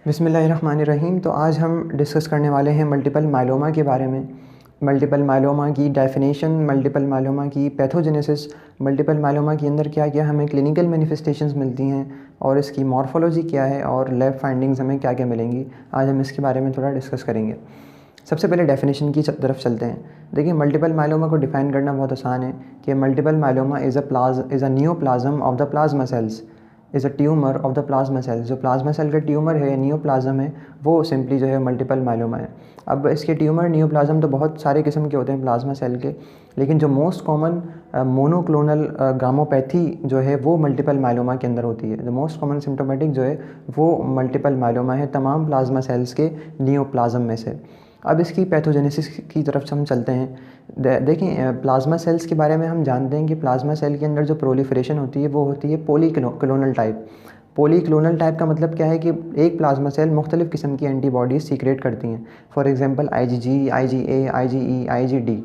बिस्मिल्लाहिर्रहमानिर्रहीम। तो आज हम डिस्कस करने वाले हैं मल्टीपल मायलोमा के बारे में। मल्टीपल मायलोमा की डेफिनेशन, मल्टीपल मायलोमा की पैथोजेनेसिस, मल्टीपल मायलोमा के अंदर क्या क्या हमें क्लिनिकल मैनिफेस्टेशंस मिलती हैं और इसकी मॉर्फोलॉजी क्या है और लैब फाइंडिंग्स हमें क्या क्या मिलेंगी। आज हम इसके बारे में थोड़ा डिस्कस करेंगे। सबसे पहले डेफिनेशन की तरफ चलते हैं। देखिए, मल्टीपल मायलोमा को डिफ़ाइन करना बहुत आसान है कि multiple myeloma is a neoplasm of the plasma cells, is a tumour of the plasma cells. जो प्लाज्मा सेल का ट्यूमर है, नियोप्लाज्म है, वो सिंपली जो है मल्टीपल मायलोमा है। अब इसके ट्यूमर नियोप्लाज्म तो बहुत सारे किस्म के होते हैं प्लाज्मा सेल के, लेकिन जो मोस्ट कॉमन मोनोक्लोनल गामोपैथी जो है वो मल्टीपल मायलोमा के अंदर होती है। जो मोस्ट कॉमन सिम्टोमेटिक जो है वो मल्टीपल मायलोमा है तमाम प्लाज्मा सेल्स के नियोप्लाज्म में से। अब इसकी पैथोजेनेसिस की तरफ हम चलते हैं। देखें, प्लाज्मा सेल्स के बारे में हम जानते हैं कि प्लाज्मा सेल के अंदर जो प्रोलिफरेशन होती है वो होती है पॉलीक्लोनल टाइप। पॉलीक्लोनल टाइप का मतलब क्या है कि एक प्लाज्मा सेल मुख्तलिफ़ किस्म की एंटीबॉडीज़ सीक्रेट करती हैं। For example IgG, IgA, IgE, IgD।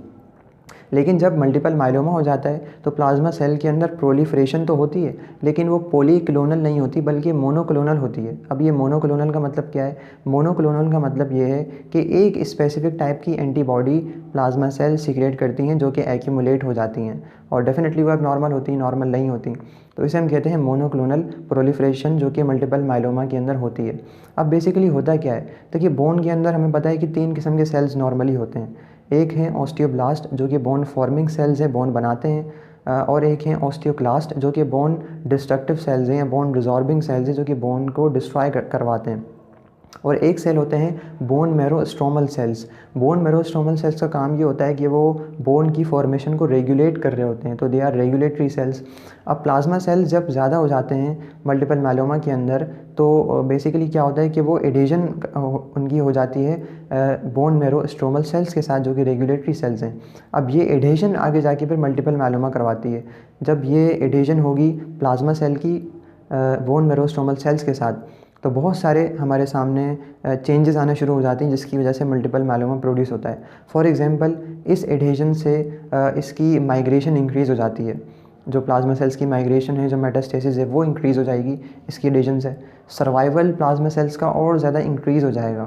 लेकिन जब मल्टीपल मायलोमा हो जाता है तो प्लाज्मा सेल के अंदर प्रोलिफरेशन तो होती है, लेकिन वो पॉलीक्लोनल नहीं होती बल्कि मोनोक्लोनल होती है। अब ये मोनोक्लोनल का मतलब क्या है? मोनोक्लोनल का मतलब ये है कि एक स्पेसिफिक टाइप की एंटीबॉडी प्लाज्मा सेल सीक्रेट करती हैं जो कि एक्यूमुलेट हो जाती हैं, और डेफिनेटली वो अब नॉर्मल होती हैं, नॉर्मल नहीं होती। तो इसे हम कहते हैं मोनोक्लोनल प्रोलिफरेशन, जो कि मल्टीपल मायलोमा के अंदर होती है। अब बेसिकली होता क्या है? देखिए, बोन के अंदर हमें पता है कि 3 किस्म के सेल्स नॉर्मली होते हैं। एक है ऑस्टियोब्लास्ट जो कि बोन फॉर्मिंग सेल्स हैं, बोन बनाते हैं, और एक है ऑस्टियोक्लास्ट जो कि बोन डिस्ट्रक्टिव सेल्स हैं या बोन रिजॉर्बिंग सेल्स हैं जो कि बोन को डिस्ट्रॉय करवाते हैं। और एक सेल होते हैं bone marrow stromal cells. Bone marrow stromal cells का काम ये होता है कि वो बोन की फॉर्मेशन को रेगुलेट कर रहे होते हैं, तो दे आर रेगुलेटरी सेल्स। अब प्लाज्मा सेल्स जब ज़्यादा हो जाते हैं मल्टीपल मायलोमा के अंदर, तो बेसिकली क्या होता है कि वो एडेशन उनकी हो जाती है बोन मैरो स्ट्रोमल सेल्स के साथ, जो कि रेगुलेटरी सेल्स हैं। अब ये एडेशन आगे जाके फिर मल्टीपल मायलोमा करवाती है। जब ये एडेशन होगी प्लाज्मा सेल की बोन मैरो स्ट्रोमल सेल्स के साथ, तो बहुत सारे हमारे सामने चेंजेस आना शुरू हो जाती हैं जिसकी वजह से मल्टीपल मायलोमा प्रोड्यूस होता है। फॉर एग्जांपल, इस एडेशन से इसकी माइग्रेशन इंक्रीज़ हो जाती है। जो प्लाज्मा सेल्स की माइग्रेशन है, जो मेटास्टेसिस है, वो इंक्रीज़ हो जाएगी इसकी एडेशन से। सर्वाइवल प्लाज्मा सेल्स का और ज़्यादा इंक्रीज़ हो जाएगा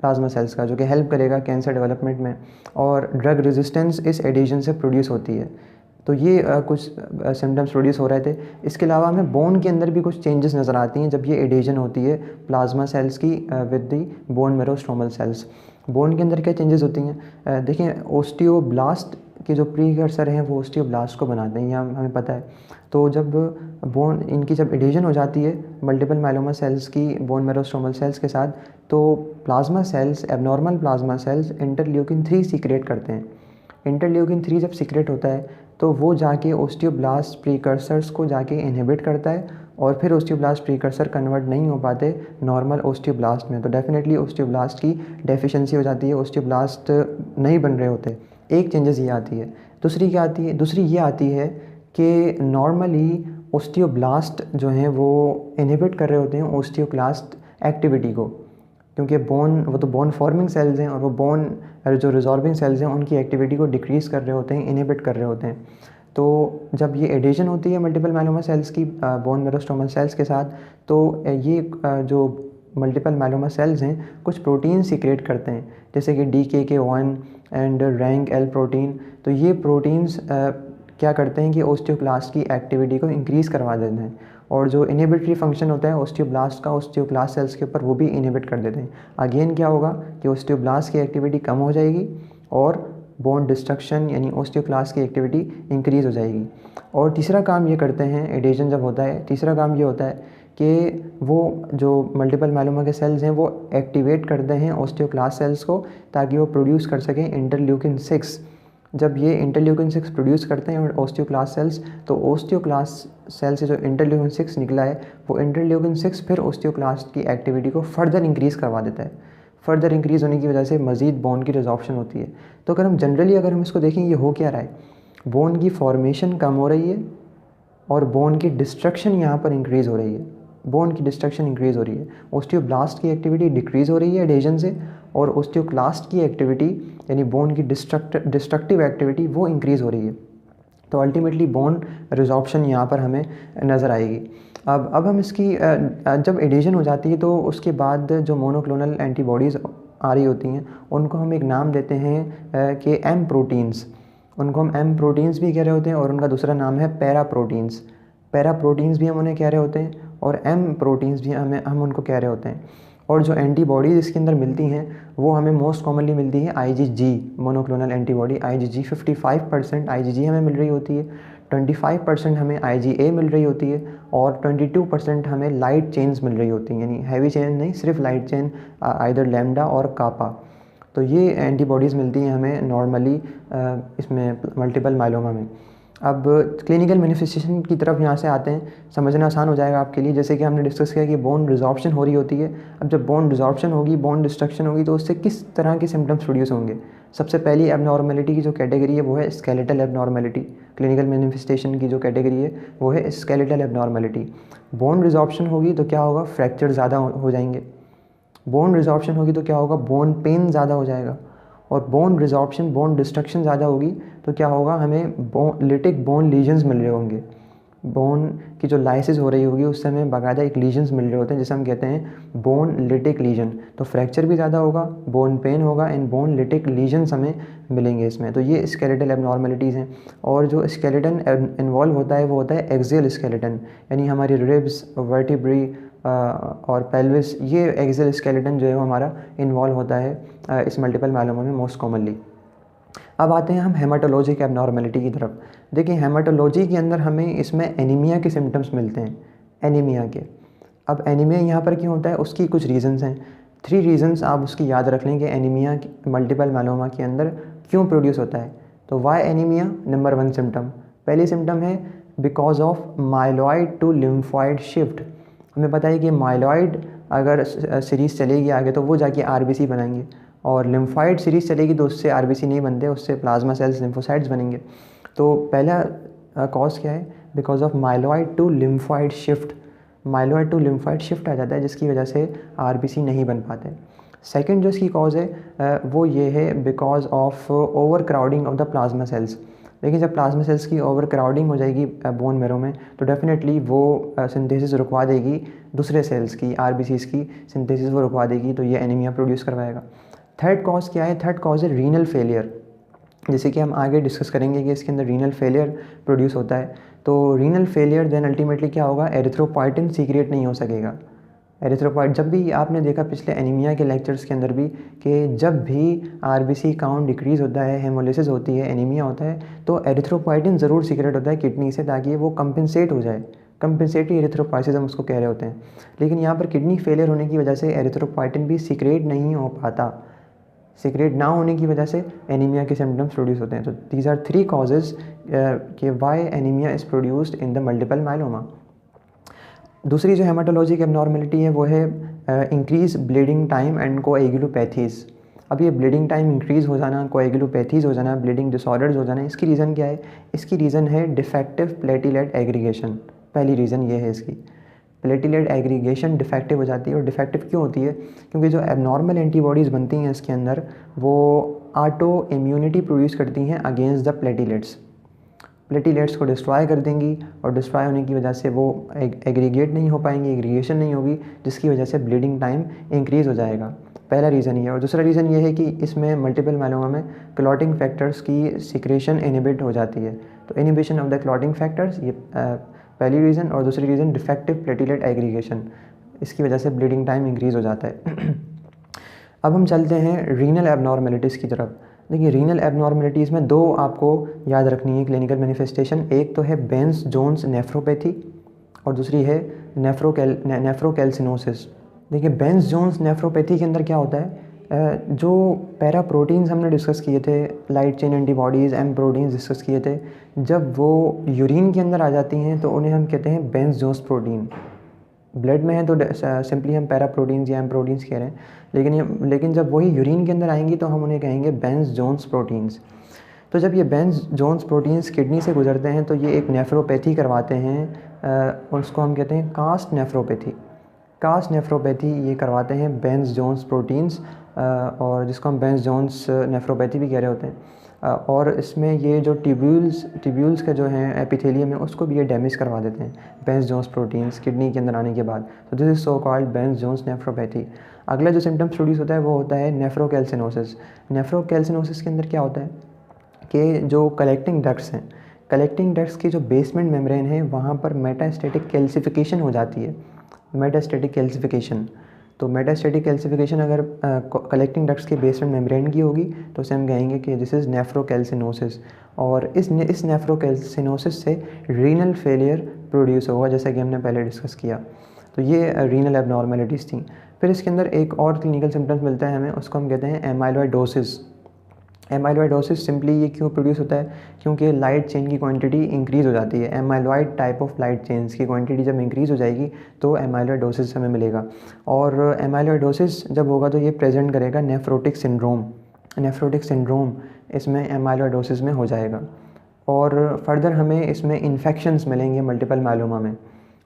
प्लाज्मा सेल्स का, जो कि हेल्प करेगा कैंसर डेवलपमेंट में। और ड्रग रेजिस्टेंस इस एडेशन से प्रोड्यूस होती है। तो ये कुछ सिम्टम्स प्रोड्यूस हो रहे थे। इसके अलावा हमें बोन के अंदर भी कुछ चेंजेस नज़र आती हैं जब ये एडेशन होती है प्लाज्मा सेल्स की with the bone marrow stromal cells. Bone के अंदर क्या चेंजेस होती हैं? देखिए, ओस्टियोब्लास्ट के जो प्रीकर्सर हैं वो ओस्टियोब्लास्ट को बनाते हैं, यह हमें पता है। तो जब बोन इनकी जब एडेशन हो जाती है मल्टीपल मायलोमा सेल्स की बोन मैरो स्ट्रोमल सेल्स के साथ, तो plasma cells, abnormal plasma cells interleukin 3 secret करते हैं। इंटरल्यूकिन 3 जब सीक्रेट होता है तो वो जाके ओस्टियोब्लास्ट प्रीकर्सर्स को जाके इनहिबिट करता है, और फिर ओस्टियोब्लास्ट प्रीकर्सर कन्वर्ट नहीं हो पाते नॉर्मल ओस्टियोब्लास्ट में, तो डेफिनेटली ओस्टियोब्लास्ट की डेफिशिएंसी हो जाती है, ओस्टियोब्लास्ट नहीं बन रहे होते। एक चेंजेस ये आती है। दूसरी क्या आती है? दूसरी ये आती है कि नॉर्मली ओस्टियोब्लास्ट जो हैं वो इनहिबिट कर रहे होते हैं ओस्टियोक्लास्ट एक्टिविटी को, क्योंकि वो तो बोन फॉर्मिंग सेल्स हैं और वो बोन जो रिजॉर्बिंग सेल्स हैं उनकी एक्टिविटी को डिक्रीज़ कर रहे होते हैं, इनहिबिट कर रहे होते हैं। तो जब ये एडेशन होती है मल्टीपल मायलोमा सेल्स की बोन मैरो स्ट्रोमल सेल्स के साथ, तो ये जो मल्टीपल मायलोमा सेल्स हैं कुछ प्रोटीन सीक्रेट करते हैं, जैसे कि DKK1 and rank L protein. तो ये प्रोटीन्स क्या करते हैं कि ओस्टियोक्लास्ट की एक्टिविटी को इंक्रीज़ करवा देते हैं, और जो इनहिबिटरी फंक्शन होता है ओस्टियोब्लास्ट का ओस्टियोक्लास्ट सेल्स के ऊपर, वो भी इनहिबिट कर देते हैं। अगेन क्या होगा कि ओस्टियोब्लास्ट की एक्टिविटी कम हो जाएगी और बोन डिस्ट्रक्शन यानी ओस्टियोक्लास्ट की एक्टिविटी इंक्रीज़ हो जाएगी। और तीसरा काम ये करते हैं एडेशन जब होता है, तीसरा काम ये होता है कि वो जो मल्टीपल मायलोमा के सेल्स हैं वो एक्टिवेट करते हैं ओस्टियोक्लास्ट सेल्स को, ताकि वो प्रोड्यूस कर सकें इंटरल्यूकिन 6। जब ये इंटरल्यूकिन 6 प्रोड्यूस करते हैं ओस्टियोक्लास्ट सेल्स, तो ओस्टियोक्लास्ट सेल से जो इंटरल्यूकिन 6 निकला है वो इंटरल्यूकिन 6 फिर ओस्टियोक्लास्ट की एक्टिविटी को फर्दर इंक्रीज़ करवा देता है। फर्दर इंक्रीज़ होने की वजह से मज़ीद बोन की रिजॉर्प्शन होती है। तो अगर हम इसको देखें, ये हो क्या रहा है? बोन की फॉर्मेशन कम हो रही है और बोन की डिस्ट्रक्शन यहाँ पर इंक्रीज़ हो रही है। बोन की डिस्ट्रक्शन इंक्रीज़ हो रही है, ओस्टियोब्लास्ट की एक्टिविटी डिक्रीज़ हो रही है एडेशन से, और ओस्टियोक्लास्ट की एक्टिविटी यानी बोन की डिस्ट्रक्टिव एक्टिविटी वो इंक्रीज़ हो रही है। तो अल्टीमेटली बोन रिजॉर्प्शन यहाँ पर हमें नज़र आएगी। अब हम इसकी जब एडिशन हो जाती है तो उसके बाद जो मोनोक्लोनल एंटीबॉडीज़ आ रही होती हैं उनको हम एक नाम देते हैं कि एम प्रोटीन्स। उनको हम एम प्रोटीन्स भी कह रहे होते हैं और उनका दूसरा नाम है पैरा प्रोटीन्स। पैरा प्रोटीन्स भी हम उन्हें कह रहे होते हैं और एम प्रोटीन्स भी हम उनको कह रहे होते हैं। और जो एंटीबॉडीज़ इसके अंदर मिलती हैं वो हमें मोस्ट कॉमनली मिलती है IgG, monoclonal antibody IgG। 55% IgG हमें मिल रही होती है, 25% हमें IgA मिल रही होती है और 22% हमें लाइट चेन्स मिल रही होती हैं, यानी हैवी चेन नहीं, सिर्फ लाइट चेन, आइदर लैम्डा और कापा। तो ये एंटीबॉडीज़ मिलती हैं हमें नॉर्मली इसमें मल्टीपल मायलोमा में। अब क्लिनिकल मैनिफेस्टेशन की तरफ यहाँ से आते हैं, समझना आसान हो जाएगा आपके लिए। जैसे कि हमने डिस्कस किया कि बोन रिजॉर्प्शन हो रही होती है। अब जब बोन रिजॉर्प्शन होगी, बोन डिस्ट्रक्शन होगी, तो उससे किस तरह के सिम्टम्स प्रोड्यूस होंगे। सबसे पहली एबनॉर्मेलिटी की जो कैटेगरी है वो है स्केलेटल एबनॉर्मेलिटी। क्लिनिकल मैनिफेस्टेशन की जो कैटेगरी है वो है स्केलेटल एबनॉर्मेलिटी। बोन रिजॉर्प्शन होगी तो क्या होगा, फ्रैक्चर ज़्यादा हो जाएंगे। बोन रिजॉर्प्शन होगी तो क्या होगा, बोन पेन ज़्यादा हो जाएगा। और बोन रिजॉर्प्शन, बोन डिस्ट्रक्शन ज़्यादा होगी तो क्या होगा, हमें लिटिक बोन लीजन्स मिल रहे होंगे। बोन की जो लाइसिस हो रही होगी उससे हमें बाकायदा एक लीजन्स मिल रहे होते हैं जिसे हम कहते हैं बोन लिटिक लीजन। तो फ्रैक्चर भी ज़्यादा होगा, बोन पेन होगा एंड बोन लिटिक लीजन्स हमें मिलेंगे इसमें। तो ये स्केलेटल एबनॉर्मेलिटीज़ हैं। और जो स्केलेटन इन्वॉल्व होता है वो होता है एक्सियल स्केलेटन, यानी हमारी रिब्स, वर्टिब्री और पेल्विस, ये एक्सियल स्केलेटन जो है वो हमारा इन्वॉल्व होता है इस मल्टीपल मायलोमा में मोस्ट कॉमनली। अब आते हैं हम हेमाटोलॉजिक एबनॉर्मेलिटी की तरफ। देखिए हेमाटोलॉजी के अंदर हमें इसमें एनीमिया के सिम्टम्स मिलते हैं, एनीमिया के। अब एनीमिया यहाँ पर क्यों होता है, उसकी कुछ रीज़न्स हैं। 3 रीज़न्स आप उसकी याद रख लें कि एनीमिया मल्टीपल मायलोमा के अंदर क्यों प्रोड्यूस होता है। तो वाई एनीमिया, नंबर 1 सिम्टम, पहली सिम्टम है because of myeloid to lymphoid shift. हमें पता है कि माइलॉइड अगर सीरीज़ चलेगी आगे तो वो जाके RBC बनाएंगे, और लिम्फॉइड सीरीज़ चलेगी तो उससे RBC नहीं बनते, उससे प्लाज्मा सेल्स, लिम्फोसाइट्स बनेंगे। तो पहला कॉज क्या है, because of myeloid to lymphoid shift. Myeloid to lymphoid shift आ जाता है जिसकी वजह से RBC नहीं बन पाते। सेकंड जो इसकी कॉज है वो ये है because of over crowding of the plasma cells. लेकिन जब प्लाज्मा सेल्स की ओवर क्राउडिंग हो जाएगी बोन मैरो में तो डेफिनेटली वो सिंथेसिस रुकवा देगी, दूसरे सेल्स की, RBCs की सिंथेसिस वो रुकवा देगी, तो ये एनीमिया प्रोड्यूस करवाएगा। थर्ड कॉज क्या है, थर्ड कॉज है रीनल फेलियर। जैसे कि हम आगे डिस्कस करेंगे कि इसके अंदर रीनल फेलियर प्रोड्यूस होता है। तो रीनल फेलियर देन अल्टीमेटली क्या होगा, एरिथ्रोपॉइटिन सीक्रेट नहीं हो सकेगा। एरिथ्रोपॉइट, जब भी आपने देखा पिछले एनीमिया के लेक्चर्स के अंदर भी कि जब भी RBC काउंट डिक्रीज़ होता है, हेमोलिसिस होती है, एनीमिया होता है, तो एरिथ्रोपॉइटिन ज़रूर सीक्रेट होता है किडनी से, ताकि वो कंपनसेट हो जाए। कंपनसेटरी एरिथ्रोपॉइसिस हम उसको कह रहे होते हैं। लेकिन यहाँ पर किडनी फेलियर होने की वजह से एरिथ्रोपॉइटिन भी सीक्रेट नहीं हो पाता। सीक्रेट ना होने की वजह से एनीमिया के सिम्टम्स प्रोड्यूस होते हैं। तो दीज आर 3 कॉजेज़ कि why anaemia is produced in the multiple myeloma. दूसरी जो हेमाटोलॉजिक एबनॉर्मेलिटी है वो है increase bleeding time and coagulopathies. अब ये ब्लीडिंग टाइम इंक्रीज़ हो जाना, कोएगुलोपैथीज़ हो जाना, ब्लीडिंग डिसऑर्डर्स हो जाना, इसकी रीज़न क्या है, इसकी रीज़न है डिफेक्टिव प्लेटिलेट एग्रीगेशन। पहली रीज़न ये है इसकी, प्लेटिलेट एग्रीगेशन डिफेक्टिव हो जाती है। और डिफेक्टिव क्यों होती है, क्योंकि जो एबनॉर्मल एंटीबॉडीज़ बनती हैं इसके अंदर वो ऑटो इम्यूनिटी प्रोड्यूस करती हैं अगेंस्ट द प्लेटिलेट्स। प्लेटिलेट्स को डिस्ट्रॉय कर देंगी और डिस्ट्रॉय होने की वजह से वो एग्रीगेट नहीं हो पाएंगी, एग्रीगेशन नहीं होगी, जिसकी वजह से ब्लीडिंग टाइम इंक्रीज़ हो जाएगा। पहला रीज़न ये है। और दूसरा रीज़न ये है कि इसमें मल्टीपल मायलोमा में क्लॉटिंग फैक्टर्स की सिक्रेशन इनहिबिट हो जाती है। तो inhibition of the clotting factors, ये पहली रीज़न। और दूसरी रीज़न डिफेक्टिव प्लेटिलेट एग्रीगेशन, इसकी वजह से ब्लीडिंग टाइम इंक्रीज़ हो जाता है। अब हम चलते हैं रीनल एबनॉर्मेलिटीज़ की तरफ। देखिए रीनल एबनॉर्मेलिटीज़ में 2 आपको याद रखनी है क्लिनिकल मैनिफेस्टेशन। एक तो है बेंस जोन्स नेफ्रोपैथी और दूसरी है नेफ्रोकैल्सिनोसिस। देखिए बेंस जोन्स नेफ्रोपैथी के अंदर क्या होता है, जो पैरा प्रोटीन्स हमने डिस्कस किए थे, light chain antibodies, M proteins discuss किए थे, जब वो यूरिन के अंदर आ जाती हैं तो उन्हें हम कहते हैं बेंस जोन्स प्रोटीन। ब्लड में है तो सिंपली हम पैरा प्रोटीन्स या एम प्रोटीन्स कह रहे हैं, लेकिन जब वही यूरिन के अंदर आएंगी तो हम उन्हें कहेंगे बेंस जोन्स प्रोटीन्स। तो जब ये बेंस जोन्स प्रोटीन्स किडनी से गुजरते हैं तो ये एक नेफ्रोपैथी करवाते हैं, उसको हम कहते हैं कास्ट नेफ्रोपैथी। कास्ट नेफ्रोपैथी ये करवाते हैं बेंस जोन्स प्रोटीन्स, और जिसको हम बेंस जोन्स नेफ्रोपैथी भी कह रहे होते हैं। और इसमें ये जो ट्यूब्यूल्स का जो है एपिथेलियम है उसको भी ये डैमेज करवा देते हैं बेंस जोन्स प्रोटीन्स किडनी के अंदर आने के बाद। तो this is so called Bence Jones nephropathy. अगला जो सिम्टम्स प्रोड्यूस होता है वो होता है नेफ्रोकैल्सिनोसिस। नेफ्रोकैल्सिनोसिस के अंदर क्या होता है कि जो कलेक्टिंग डक्ट्स हैं, कलेक्टिंग डक्ट्स की जो बेसमेंट मेम्ब्रेन है वहाँ पर मेटास्टैटिक कैल्सिफिकेशन हो जाती है। मेटास्टैटिक कैल्सिफिकेशन, तो मेटास्टैटिक कैल्सिफिकेशन अगर कलेक्टिंग डक्ट्स के बेसमेंट मेम्ब्रेन की होगी तो उसे हम कहेंगे कि दिस इज़ नेफ्रोकैल्सिनोसिस। और इस नेफ्रोकैल्सिनोसिस से रीनल फेलियर प्रोड्यूस होगा, जैसा कि हमने पहले डिस्कस किया। तो ये रीनल एबनॉर्मेलिटीज़ थी। फिर इसके अंदर एक और क्लिनिकल सिम्टम्स मिलता है हमें, उसको हम कहते हैं एमाइलोइडोसिस। एमाइलोइडोसिस सिंपली ये क्यों प्रोड्यूस होता है, क्योंकि लाइट चेन की क्वांटिटी इंक्रीज़ हो जाती है। Amyloid type of light chains की क्वांटिटी जब इंक्रीज़ हो जाएगी तो एमाइलोइडोसिस हमें मिलेगा। और एमाइलोइडोसिस जब होगा तो ये प्रेजेंट करेगा नेफ्रोटिक सिंड्रोम। नेफ्रोटिक सिंड्रोम इसमें एमाइलोइडोसिस में हो जाएगा। और फर्दर हमें इसमें इन्फेक्शंस मिलेंगे मल्टीपल मायलोमा में,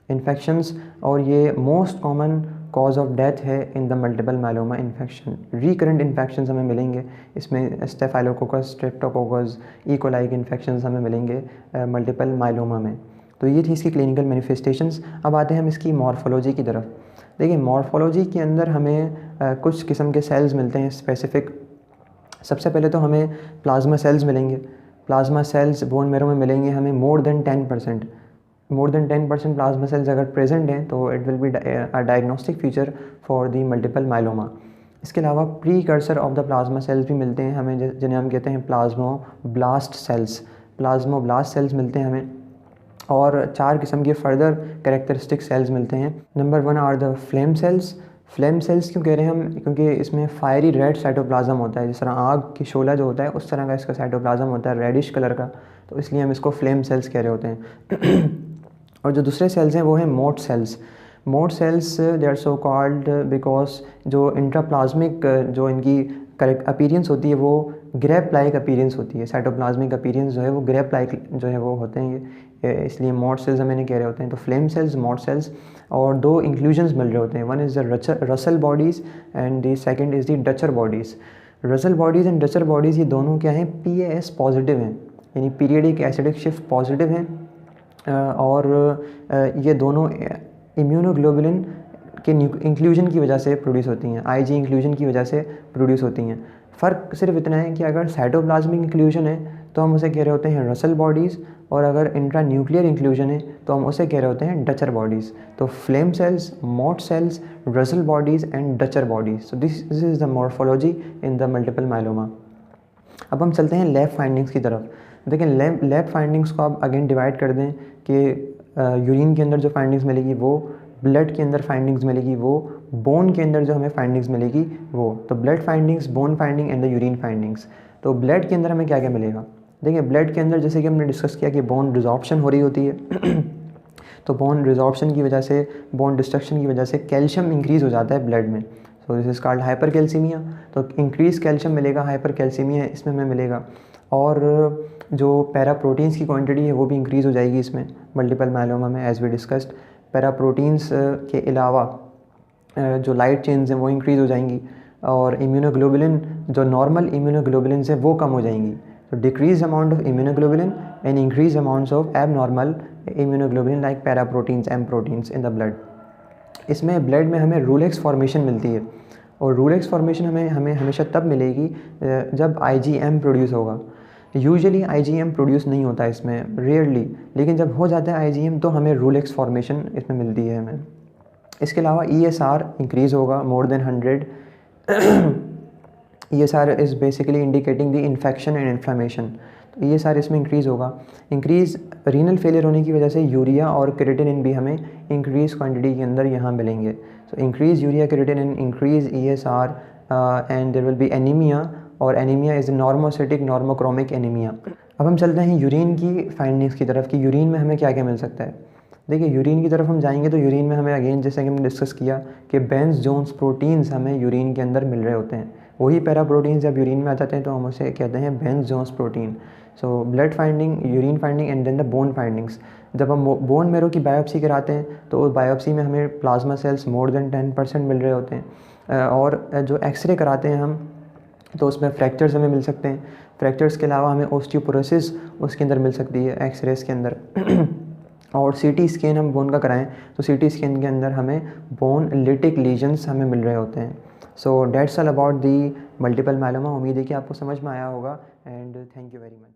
इन्फेक्शंस, और ये most common cause of death है in the multiple myeloma infection. Recurrent infections हमें मिलेंगे इसमें, स्टेफाइलोकोकस, स्ट्रेप्टोकोकस, ई. इन्फेक्शंस हमें मिलेंगे मल्टीपल मायलोमा में। तो ये थी इसकी क्लिनिकल मैनिफेस्टेशंस। अब आते हैं हम इसकी मॉर्फोलॉजी की तरफ। देखिए मॉर्फोलॉजी के अंदर हमें कुछ किस्म के सेल्स मिलते हैं स्पेसिफ़िक। सबसे पहले तो हमें प्लाज्मा सेल्स मिलेंगे। प्लाज्मा सेल्स बोन मैरो में मिलेंगे हमें more than 10%। More than 10% plasma cells अगर प्रेजेंट हैं तो it will be a diagnostic feature for the multiple myeloma. इसके अलावा precursor of the plasma cells भी मिलते हैं हमें, जिन्हें हम कहते हैं प्लाज्मोब्लास्ट सेल्स। प्लाज्मोब्लास्ट सेल्स मिलते हैं हमें। और 4 किस्म के फर्दर कैरेक्टरिस्टिक सेल्स मिलते हैं। Number 1 are the flame cells. Flame cells क्यों कह रहे हैं हम, क्योंकि इसमें फायरी रेड साइटोप्लाज्म होता है, जिस तरह आग की शोला जो होता है उस तरह का इसका साइटोप्लाज्म होता है, रेडिश कलर का, तो इसलिए हम इसको फ्लेम सेल्स कह रहे होते हैं। और जो दूसरे सेल्स हैं वो हैं Mott cells. Mott cells they are so called because जो इंट्राप्लाज्मिक जो इनकी करेक्ट अपीयरेंस होती है वो ग्रेप लाइक अपीयरेंस होती है। साइटोप्लाज्मिक अपीयरेंस जो है वो ग्रेप लाइक जो है वो होते हैं, ये इसलिए मोट सेल्स हम इन्हें कह रहे होते हैं। तो फ्लेम सेल्स, मोट सेल्स, और 2 इंक्लूजन्स मिल रहे होते हैं। One is the Russell bodies and the second is the Dutcher bodies. Russell bodies and Dutcher bodies ये दोनों क्या हैं, PAS पॉजिटिव हैं, यानी पीरियडिक एसिडिक शिफ्ट पॉजिटिव हैं। और ये दोनों इम्यूनोग्लोबुलिन के इंक्लूजन की वजह से प्रोड्यूस होती हैं, IG इंक्लूजन की वजह से प्रोड्यूस होती हैं। फ़र्क सिर्फ इतना है कि अगर साइटोप्लाज्मिक इंक्लूजन है तो हम उसे कह रहे होते हैं रसल बॉडीज़, और अगर इंट्रा न्यूक्लियर इंक्लूजन है तो हम उसे कह रहे होते हैं डचर बॉडीज़। तो flame cells, Mott cells, Russell bodies and Dutcher bodies. So this is the morphology in the multiple myeloma. अब हम चलते हैं लैब फाइंडिंग्स की तरफ। देखें लैब फाइंडिंग्स को आप अगेन डिवाइड कर दें कि यूरिन के अंदर जो फाइंडिंग्स मिलेगी वो, ब्लड के अंदर फाइंडिंग्स मिलेगी वो, बोन के अंदर जो हमें फाइंडिंग्स मिलेगी वो। तो blood findings, bone finding and the urine findings. तो ब्लड के अंदर हमें क्या क्या मिलेगा, देखिए ब्लड के अंदर जैसे कि हमने डिस्कस किया कि बोन रिजॉर्प्शन हो रही होती है। तो बोन रिजॉर्प्शन की वजह से, बोन डिस्ट्रक्शन की वजह से कैल्शियम इंक्रीज़ हो जाता है ब्लड में। सो this is called hyper calcaemia. तो इंक्रीज़ कैल्शियम मिलेगा, हाइपर कैल्सीमिया इसमें हमें मिलेगा। और जो पैरा प्रोटीन्स की क्वांटिटी है वो भी इंक्रीज़ हो जाएगी इसमें मल्टीपल मायलोमा में, as we discussed. Para proteins के अलावा जो लाइट चेन्स हैं वो इंक्रीज़ हो जाएंगी, और इम्यूनोग्लोबुलिन, जो नॉर्मल इम्यूनोग्लोबुलिन है वो कम हो जाएंगी। तो decrease amount of immunoglobulin and increase amounts of abnormal immunoglobulin like para proteins, M proteins in the blood. इसमें ब्लड में हमें रूलेक्स फॉर्मेशन मिलती है, और रूलेक्स फॉर्मेशन हमें हमेशा तब मिलेगी जब IgM प्रोड्यूस होगा। यूजुअली IgM प्रोड्यूस नहीं होता इसमें, रेयरली, लेकिन जब हो जाता है IgM तो हमें रूलेक्स फॉर्मेशन इसमें मिलती है हमें। इसके अलावा ESR इंक्रीज़ होगा more than 100। ESR is basically indicating the infection and inflammation. तो ESR इसमें इंक्रीज़ होगा। इंक्रीज़ रीनल फेलियर होने की वजह से यूरिया और क्रिएटिनिन भी हमें इंक्रीज़ क्वांटिटी के अंदर यहाँ मिलेंगे। So increase urea, creatinine, increase ESR and there will be anaemia, और anaemia is normocytic normochromic anaemia. अब हम चलते हैं यूरिन की फाइंडिंग्स की तरफ कि यूरिन में हमें क्या क्या मिल सकता है। देखिए यूरिन की तरफ हम जाएंगे तो यूरिन में हमें अगेन जैसे कि हमने डिस्कस किया कि बेंस जोन्स प्रोटीन्स हमें यूरिन के अंदर मिल रहे होते हैं। वही पैरा प्रोटीन्स जब यूरिन में आ जाते हैं तो हम उसे कहते हैं Bence Jones protein. So blood finding, urine finding and then the bone findings. जब हम बोन मैरो की बायोप्सी कराते हैं तो उस बायोप्सी में हमें प्लाज्मा सेल्स मोर देन 10% मिल रहे होते हैं। और जो एक्सरे कराते हैं हम तो उसमें फ्रैक्चर्स हमें मिल सकते हैं। फ्रैक्चर्स के अलावा हमें ओस्टियोपोरोसिस उसके अंदर मिल सकती है एक्सरेज के अंदर। और सीटी स्कैन हम बोन का कराएं तो सीटी स्कैन के अंदर हमें बोन लिटिक लीजन्स हमें मिल रहे होते हैं। So that's all about the multiple myeloma. उम्मीद है कि आपको समझ में आया होगा and thank you very much.